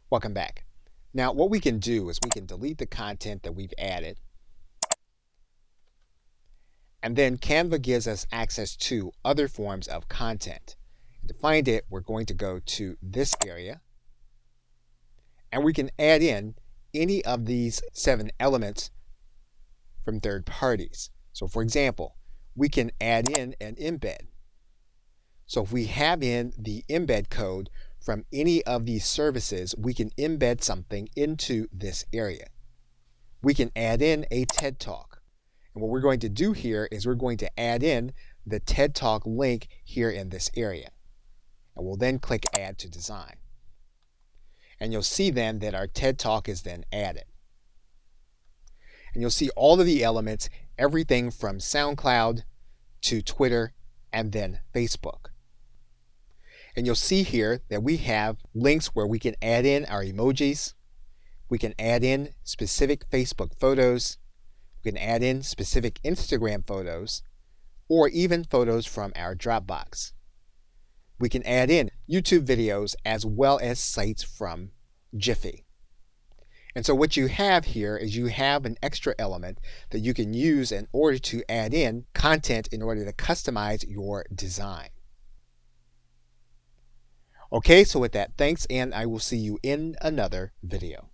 Welcome back. Now what we can do is we can delete the content that we've added, and then Canva gives us access to other forms of content. To find it, we're going to go to this area, and we can add in any of these 7 elements from third parties. So for example, we can add in an embed. So if we have in the embed code from any of these services, we can embed something into this area. We can add in a TED Talk. And what we're going to do here is we're going to add in the TED Talk link here in this area. And we'll then click Add to Design. And you'll see then that our TED Talk is then added. And you'll see all of the elements, everything from SoundCloud to Twitter and then Facebook. And you'll see here that we have links where we can add in our emojis. We can add in specific Facebook photos. We can add in specific Instagram photos, or even photos from our Dropbox. We can add in YouTube videos as well as sites from Jiffy. And so what you have here is you have an extra element that you can use in order to add in content in order to customize your design. Okay, so with that, thanks, and I will see you in another video.